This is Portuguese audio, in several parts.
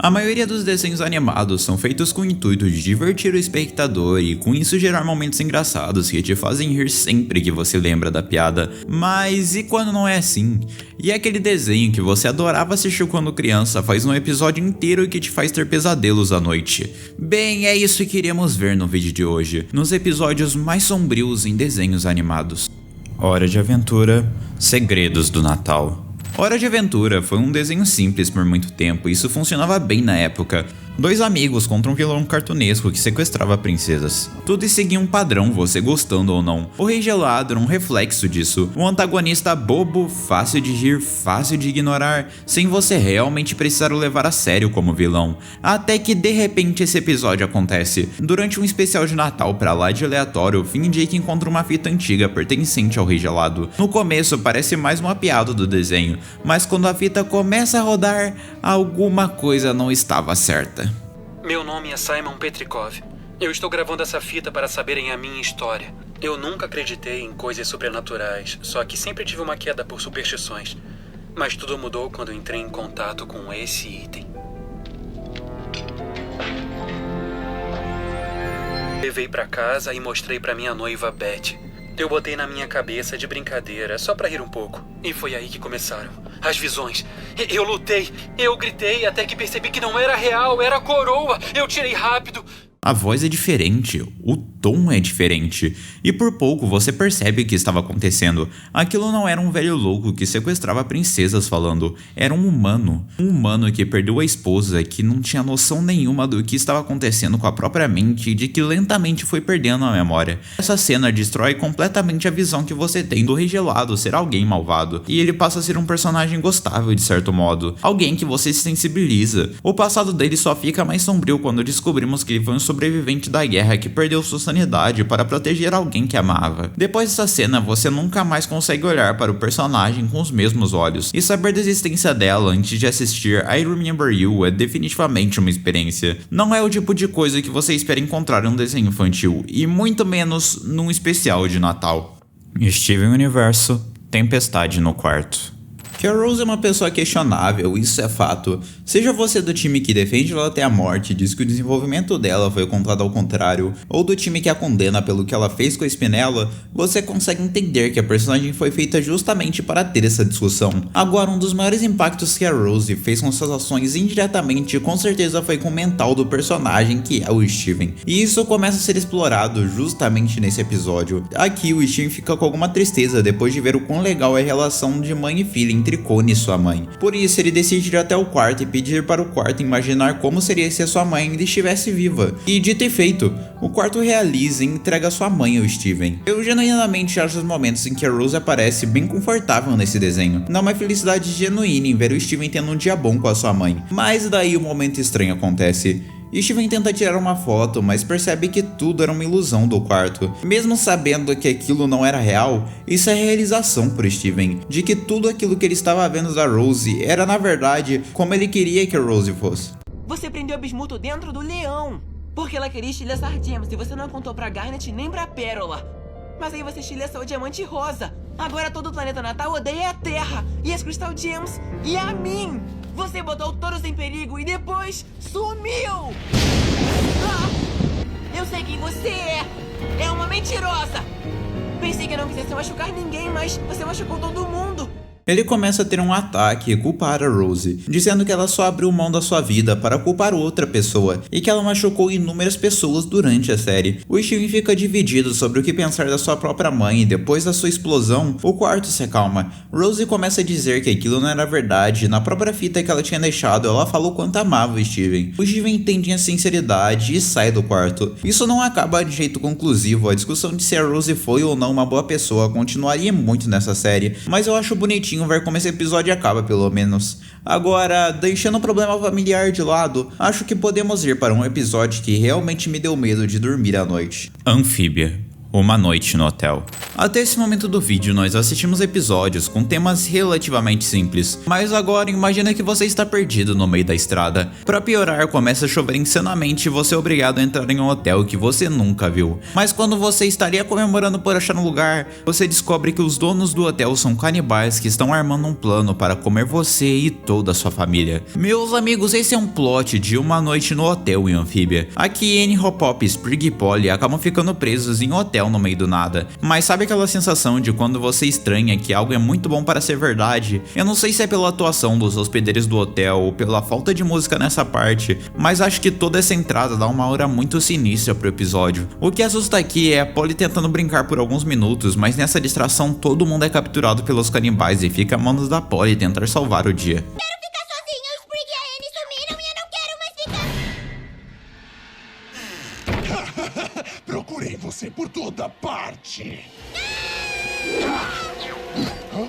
A maioria dos desenhos animados são feitos com o intuito de divertir o espectador e com isso gerar momentos engraçados que te fazem rir sempre que você lembra da piada. Mas e quando não é assim? E aquele desenho que você adorava assistir quando criança faz um episódio inteiro que te faz ter pesadelos à noite? Bem, é isso que iremos ver no vídeo de hoje, nos episódios mais sombrios em desenhos animados. Hora de Aventura, Segredos do Natal. Hora de Aventura foi um desenho simples por muito tempo e isso funcionava bem na época. Dois amigos contra um vilão cartunesco que sequestrava princesas. Tudo seguia um padrão, você gostando ou não. O Rei Gelado era um reflexo disso. Um antagonista bobo, fácil de rir, fácil de ignorar, sem você realmente precisar o levar a sério como vilão. Até que de repente esse episódio acontece. Durante um especial de Natal pra lá de aleatório, Finn e Jake encontram uma fita antiga pertencente ao Rei Gelado. No começo parece mais uma piada do desenho, mas quando a fita começa a rodar, alguma coisa não estava certa. Meu nome é Simon Petrikov. Eu estou gravando essa fita para saberem a minha história. Eu nunca acreditei em coisas sobrenaturais, só que sempre tive uma queda por superstições. Mas tudo mudou quando entrei em contato com esse item. Levei para casa e mostrei para minha noiva Beth. Eu botei na minha cabeça de brincadeira, só pra rir um pouco. E foi aí que começaram as visões. Eu lutei, eu gritei até que percebi que não era real, era coroa. Eu tirei rápido. A voz é diferente, o tom é diferente, e por pouco você percebe o que estava acontecendo. Aquilo não era um velho louco que sequestrava princesas falando, era um humano. Um humano que perdeu a esposa, que não tinha noção nenhuma do que estava acontecendo com a própria mente e de que lentamente foi perdendo a memória. Essa cena destrói completamente a visão que você tem do Rei Gelado ser alguém malvado, e ele passa a ser um personagem gostável de certo modo, alguém que você se sensibiliza. O passado dele só fica mais sombrio quando descobrimos que ele foi um sobrevivente da guerra que perdeu sua sanidade para proteger alguém que amava. Depois dessa cena, você nunca mais consegue olhar para o personagem com os mesmos olhos, e saber da existência dela antes de assistir I Remember You é definitivamente uma experiência. Não é o tipo de coisa que você espera encontrar em um desenho infantil, e muito menos num especial de Natal. Steven Universo, Tempestade no Quarto. Que a Rose é uma pessoa questionável, isso é fato. Seja você do time que defende ela até a morte e diz que o desenvolvimento dela foi contado ao contrário, ou do time que a condena pelo que ela fez com a Spinella, você consegue entender que a personagem foi feita justamente para ter essa discussão. Agora, um dos maiores impactos que a Rose fez com suas ações indiretamente com certeza foi com o mental do personagem, que é o Steven. E isso começa a ser explorado justamente nesse episódio. Aqui o Steven fica com alguma tristeza depois de ver o quão legal é a relação de mãe e filha entre Connie e sua mãe. Por isso ele decide ir até o quarto e pedir para o quarto imaginar como seria se a sua mãe ainda estivesse viva. E dito e feito, o quarto realiza e entrega sua mãe ao Steven. Eu genuinamente acho os momentos em que a Rose aparece bem confortável nesse desenho. Dá uma felicidade genuína em ver o Steven tendo um dia bom com a sua mãe. Mas daí o momento estranho acontece. Steven tenta tirar uma foto, mas percebe que tudo era uma ilusão do quarto. Mesmo sabendo que aquilo não era real, isso é realização por Steven, de que tudo aquilo que ele estava vendo da Rose era na verdade como ele queria que a Rose fosse. Você prendeu o Bismuto dentro do leão, porque ela queria estilhaçar Gems e você não contou pra Garnet nem pra Pérola. Mas aí você estilhaçou o Diamante Rosa. Agora todo o planeta Natal odeia a Terra, e as Crystal Gems, e a mim. Você botou todos em perigo e depois sumiu! Ah! Eu sei quem você é! É uma mentirosa! Pensei que não quisesse machucar ninguém, mas você machucou todo mundo! Ele começa a ter um ataque e culpar a Rose, dizendo que ela só abriu mão da sua vida para culpar outra pessoa e que ela machucou inúmeras pessoas durante a série. O Steven fica dividido sobre o que pensar da sua própria mãe e depois da sua explosão, o quarto se acalma. Rose começa a dizer que aquilo não era verdade e na própria fita que ela tinha deixado ela falou quanto amava o Steven. O Steven entende a sinceridade e sai do quarto. Isso não acaba de jeito conclusivo, a discussão de se a Rose foi ou não uma boa pessoa continuaria muito nessa série, mas eu acho bonitinho ver como esse episódio acaba, pelo menos. Agora, deixando o problema familiar de lado, acho que podemos ir para um episódio que realmente me deu medo de dormir à noite. Anfíbia, Uma noite no hotel. Até esse momento do vídeo nós assistimos episódios com temas relativamente simples, mas agora imagina que você está perdido no meio da estrada. Pra piorar, começa a chover insanamente e você é obrigado a entrar em um hotel que você nunca viu. Mas quando você estaria comemorando por achar um lugar, você descobre que os donos do hotel são canibais que estão armando um plano para comer você e toda a sua família. Meus amigos, esse é um plot de Uma Noite no Hotel em Anfíbia. Aqui Annie, Hop, Sprig e Polly acabam ficando presos em um hotel no meio do nada. Mas sabe aquela sensação de quando você estranha que algo é muito bom para ser verdade? Eu não sei se é pela atuação dos hospedeiros do hotel ou pela falta de música nessa parte, mas acho que toda essa entrada dá uma aura muito sinistra pro episódio. O que assusta aqui é a Polly tentando brincar por alguns minutos, mas nessa distração todo mundo é capturado pelos canibais e fica a manos da Polly tentar salvar o dia. Procurei você por toda parte. Hã?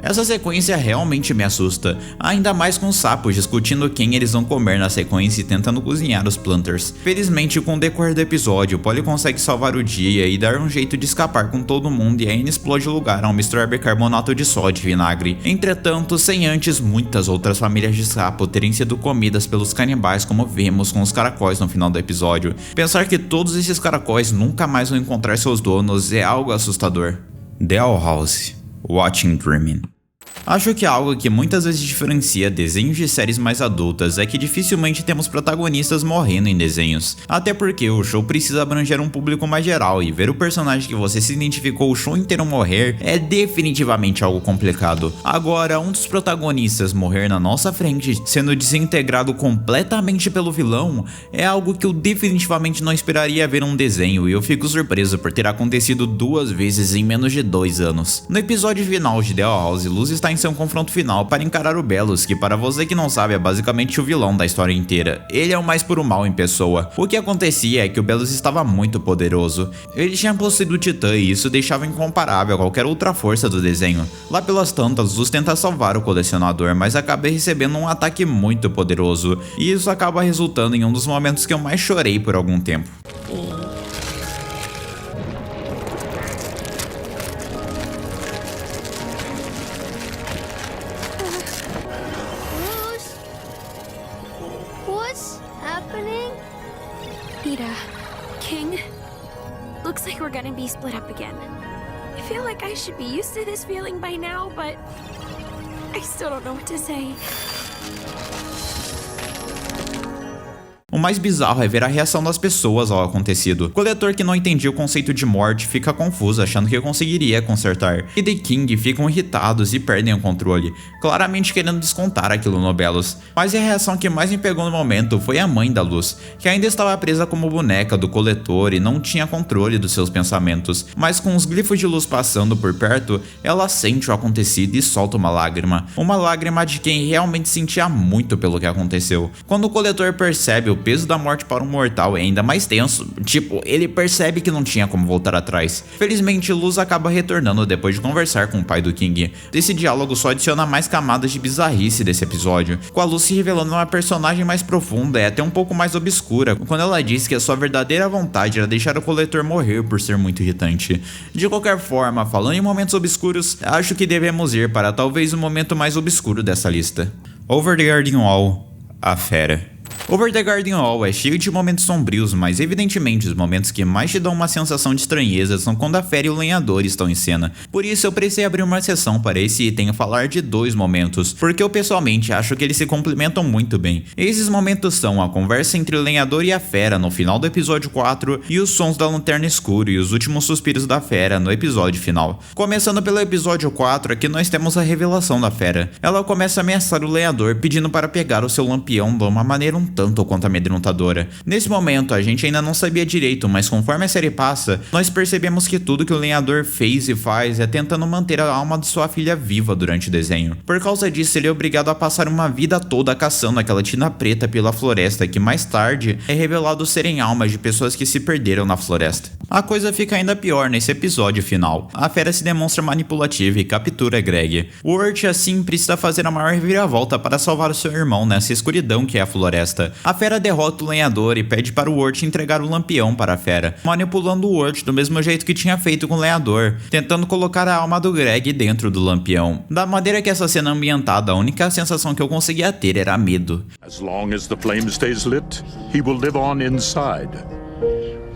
Essa sequência realmente me assusta, ainda mais com os sapos discutindo quem eles vão comer na sequência e tentando cozinhar os planters. Felizmente, com o decorrer do episódio, Polly consegue salvar o dia e dar um jeito de escapar com todo mundo, e a Annie explode o lugar ao misturar bicarbonato de sódio e vinagre. Entretanto, sem antes muitas outras famílias de sapo terem sido comidas pelos canibais, como vemos com os caracóis no final do episódio. Pensar que todos esses caracóis nunca mais vão encontrar seus donos é algo assustador. The Owl House. Watching Dreaming. Acho que algo que muitas vezes diferencia desenhos de séries mais adultas é que dificilmente temos protagonistas morrendo em desenhos. Até porque o show precisa abranger um público mais geral e ver o personagem que você se identificou o show inteiro morrer é definitivamente algo complicado. Agora, um dos protagonistas morrer na nossa frente, sendo desintegrado completamente pelo vilão, é algo que eu definitivamente não esperaria ver um desenho, e eu fico surpreso por ter acontecido 2 vezes em menos de 2 anos. No episódio final de The Owl House, Luz está em seu confronto final para encarar o Belus, que para você que não sabe é basicamente o vilão da história inteira. Ele é o mais puro mal em pessoa. O que acontecia é que o Belus estava muito poderoso. Ele tinha possuído o Titã e isso deixava incomparável a qualquer outra força do desenho. Lá pelas tantas, Luz tenta salvar o colecionador, mas acaba recebendo um ataque muito poderoso, e isso acaba resultando em um dos momentos que eu mais chorei por algum tempo. Ida, King, looks like we're gonna be split up again. I feel like I should be used to this feeling by now, but I still don't know what to say. O mais bizarro é ver a reação das pessoas ao acontecido. O coletor, que não entendia o conceito de morte, fica confuso achando que conseguiria consertar. E The King ficam irritados e perdem o controle, claramente querendo descontar aquilo no Belus. Mas a reação que mais me pegou no momento foi a mãe da Luz, que ainda estava presa como boneca do coletor e não tinha controle dos seus pensamentos. Mas com os glifos de luz passando por perto, ela sente o acontecido e solta uma lágrima. Uma lágrima de quem realmente sentia muito pelo que aconteceu. Quando o coletor percebe o peso da morte para um mortal é ainda mais tenso, tipo, ele percebe que não tinha como voltar atrás. Felizmente, Luz acaba retornando depois de conversar com o pai do King. Esse diálogo só adiciona mais camadas de bizarrice desse episódio, com a Luz se revelando uma personagem mais profunda e até um pouco mais obscura, quando ela diz que a sua verdadeira vontade era deixar o coletor morrer por ser muito irritante. De qualquer forma, falando em momentos obscuros, acho que devemos ir para talvez o momento mais obscuro dessa lista. Over the Garden Wall, a Fera. Over the Garden Wall é cheio de momentos sombrios, mas evidentemente os momentos que mais te dão uma sensação de estranheza são quando a Fera e o lenhador estão em cena. Por isso eu precisei abrir uma sessão para esse item e falar de 2 momentos, porque eu pessoalmente acho que eles se complementam muito bem. Esses momentos são a conversa entre o lenhador e a Fera no final do episódio 4 e os sons da lanterna escura e os últimos suspiros da Fera no episódio final. Começando pelo episódio 4, aqui nós temos a revelação da Fera. Ela começa a ameaçar o lenhador pedindo para pegar o seu lampião de uma maneira um tanto quanto amedrontadora. Nesse momento a gente ainda não sabia direito, mas conforme a série passa, nós percebemos que tudo que o lenhador fez e faz é tentando manter a alma de sua filha viva durante o desenho. Por causa disso, ele é obrigado a passar uma vida toda caçando aquela tina preta pela floresta, que mais tarde é revelado serem almas de pessoas que se perderam na floresta. A coisa fica ainda pior nesse episódio final. A fera se demonstra manipulativa e captura Greg. O Urt assim precisa fazer a maior reviravolta para salvar o seu irmão nessa escuridão que é a floresta. A fera derrota o lenhador e pede para o Urt entregar o lampião para a fera, manipulando o Urt do mesmo jeito que tinha feito com o lenhador, tentando colocar a alma do Greg dentro do lampião. Da maneira que essa cena ambientada, a única sensação que eu conseguia ter era medo. As long as the flame stays lit, he will live on inside.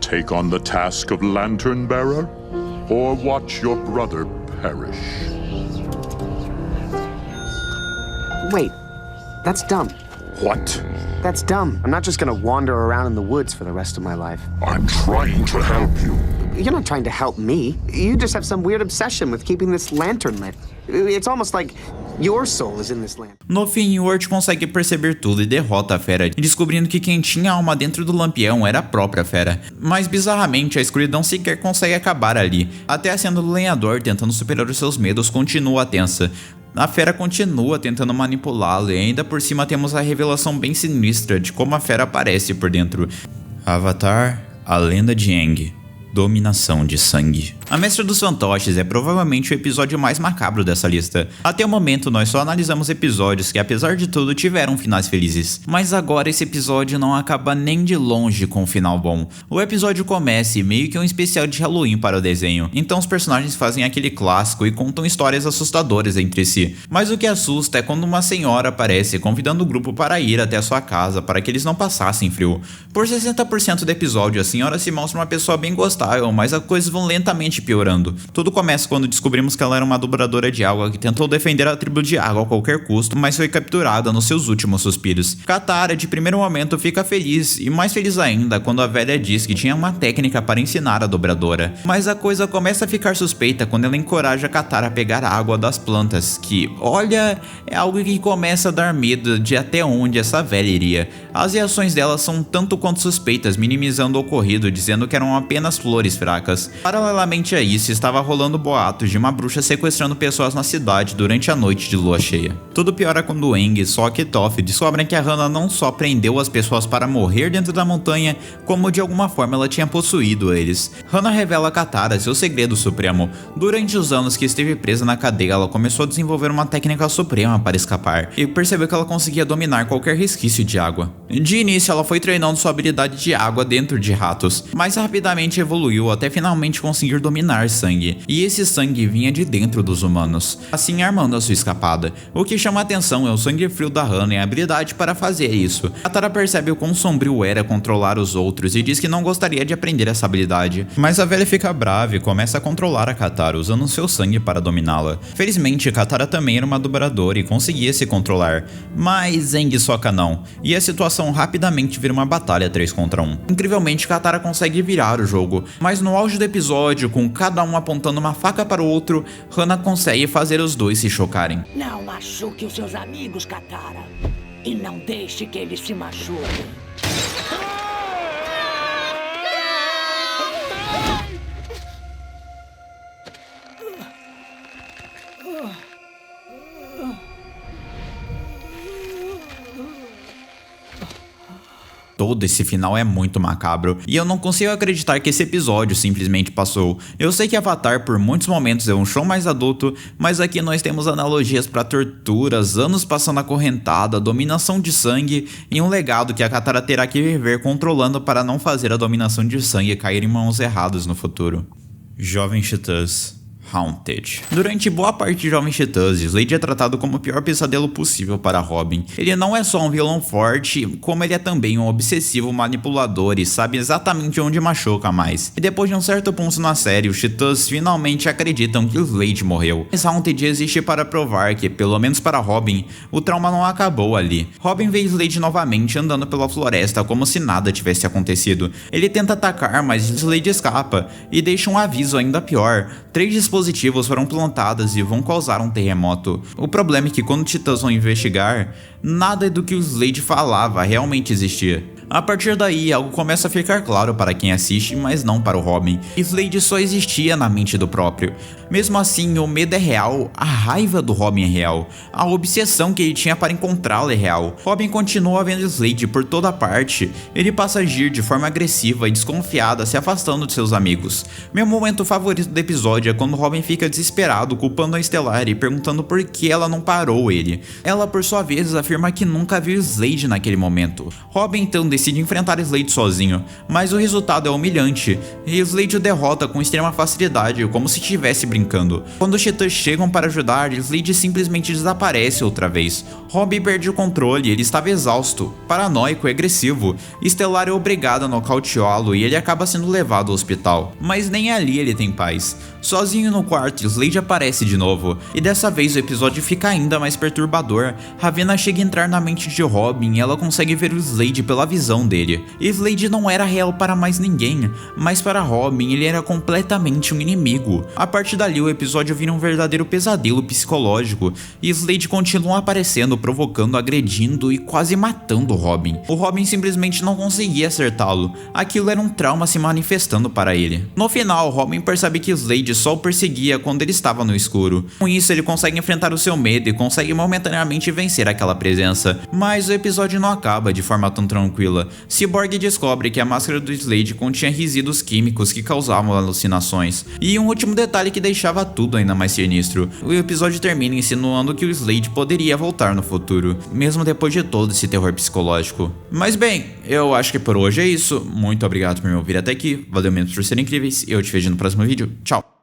Take on the task of lantern bearer, or watch your brother perish. Wait, that's dumb. What? That's dumb. I'm not just gonna wander around in the woods for the rest of my life. I'm trying to help you. You're not trying to help me. You just have some weird obsession with keeping this lantern lit. It's almost like your soul is in this lamp. No fim, o Urt consegue perceber tudo e derrota a fera, descobrindo que quem tinha alma dentro do lampião era a própria fera. Mas bizarramente, a escuridão sequer consegue acabar ali. Até a cena do lenhador tentando superar os seus medos continua tensa. A fera continua tentando manipulá-lo e ainda por cima temos a revelação bem sinistra de como a fera aparece por dentro. Avatar, a lenda de Aang. Dominação de sangue. A Mestra dos Fantoches é provavelmente o episódio mais macabro dessa lista. Até o momento nós só analisamos episódios que apesar de tudo tiveram finais felizes. Mas agora esse episódio não acaba nem de longe com um final bom. O episódio começa e meio que um especial de Halloween para o desenho. Então os personagens fazem aquele clássico e contam histórias assustadoras entre si. Mas o que assusta é quando uma senhora aparece convidando o grupo para ir até a sua casa para que eles não passassem frio. Por 60% do episódio a senhora se mostra uma pessoa bem gostável, mas as coisas vão lentamente piorando. Tudo começa quando descobrimos que ela era uma dobradora de água que tentou defender a tribo de água a qualquer custo, mas foi capturada nos seus últimos suspiros. Katara, de primeiro momento, fica feliz, e mais feliz ainda quando a velha diz que tinha uma técnica para ensinar a dobradora. Mas a coisa começa a ficar suspeita quando ela encoraja Katara a pegar a água das plantas, que, olha, é algo que começa a dar medo de até onde essa velha iria. As reações dela são tanto quanto suspeitas, minimizando o ocorrido, dizendo que eram apenas flores fracas. Paralelamente a isso, estava rolando boatos de uma bruxa sequestrando pessoas na cidade durante a noite de lua cheia. Tudo piora quando Aang, Sokka e Toph descobrem que a Hannah não só prendeu as pessoas para morrer dentro da montanha, como de alguma forma ela tinha possuído eles. Hannah revela a Katara seu segredo supremo. Durante os anos que esteve presa na cadeia, ela começou a desenvolver uma técnica suprema para escapar, e percebeu que ela conseguia dominar qualquer resquício de água. De início, ela foi treinando sua habilidade de água dentro de ratos, mas rapidamente evoluiu até finalmente conseguir dominar sangue, e esse sangue vinha de dentro dos humanos, assim armando a sua escapada. O que chama a atenção é o sangue frio da Hannah e a habilidade para fazer isso. Katara percebe o quão sombrio era controlar os outros e diz que não gostaria de aprender essa habilidade, mas a velha fica brava e começa a controlar a Katara usando seu sangue para dominá-la. Felizmente, Katara também era uma dobradora e conseguia se controlar, mas Aang e Sokka não, e a situação rapidamente vira uma batalha 3 contra 1. Incrivelmente, Katara consegue virar o jogo, mas no auge do episódio, com cada um apontando uma faca para o outro, Hannah consegue fazer os dois se chocarem. Não machuque os seus amigos, Katara. E não deixe que eles se machuquem. Todo esse final é muito macabro, e eu não consigo acreditar que esse episódio simplesmente passou. Eu sei que Avatar por muitos momentos é um show mais adulto, mas aqui nós temos analogias para torturas, anos passando acorrentada, dominação de sangue e um legado que a Katara terá que viver controlando para não fazer a dominação de sangue cair em mãos erradas no futuro. Jovens Titãs Haunted. Durante boa parte de Jovens Titãs, Slade é tratado como o pior pesadelo possível para Robin. Ele não é só um vilão forte, como ele é também um obsessivo manipulador e sabe exatamente onde machuca mais. E depois de um certo ponto na série, os Titãs finalmente acreditam que Slade morreu. Mas Haunted existe para provar que, pelo menos para Robin, o trauma não acabou ali. Robin vê Slade novamente andando pela floresta como se nada tivesse acontecido. Ele tenta atacar, mas Slade escapa e deixa um aviso ainda pior. 3 dispositivos foram plantados e vão causar um terremoto. O problema é que quando os Titãs vão investigar, nada do que o Slade falava realmente existia. A partir daí, algo começa a ficar claro para quem assiste, mas não para o Robin. Slade só existia na mente do próprio. Mesmo assim, o medo é real, a raiva do Robin é real, a obsessão que ele tinha para encontrá-lo é real. Robin continua vendo Slade por toda parte. Ele passa a agir de forma agressiva e desconfiada, se afastando de seus amigos. Meu momento favorito do episódio é quando Robin fica desesperado, culpando a Stellar e perguntando por que ela não parou ele. Ela, por sua vez, afirma que nunca viu Slade naquele momento. Robin então decide enfrentar Slade sozinho, mas o resultado é humilhante, e Slade o derrota com extrema facilidade, como se estivesse brincando. Quando os titãs chegam para ajudar, Slade simplesmente desaparece outra vez. Robin perde o controle, ele estava exausto, paranoico e agressivo. Stellar é obrigado a nocauteá-lo e ele acaba sendo levado ao hospital. Mas nem ali ele tem paz. Sozinho no quarto, Slade aparece de novo, e dessa vez o episódio fica ainda mais perturbador. Ravenna chega a entrar na mente de Robin e ela consegue ver o Slade pela visão dele. Slade não era real para mais ninguém, mas para Robin ele era completamente um inimigo. A partir dali o episódio vira um verdadeiro pesadelo psicológico, e Slade continua aparecendo, provocando, agredindo e quase matando Robin. O Robin simplesmente não conseguia acertá-lo, aquilo era um trauma se manifestando para ele. No final, Robin percebe que Slade só o perseguia quando ele estava no escuro. Com isso, ele consegue enfrentar o seu medo e consegue momentaneamente vencer aquela presença. Mas o episódio não acaba de forma tão tranquila. Cyborg descobre que a máscara do Slade continha resíduos químicos que causavam alucinações. E um último detalhe que deixava tudo ainda mais sinistro. O episódio termina insinuando que o Slade poderia voltar no futuro, mesmo depois de todo esse terror psicológico. Mas bem, eu acho que por hoje é isso. Muito obrigado por me ouvir até aqui. Valeu mesmo por serem incríveis. Eu te vejo no próximo vídeo. Tchau!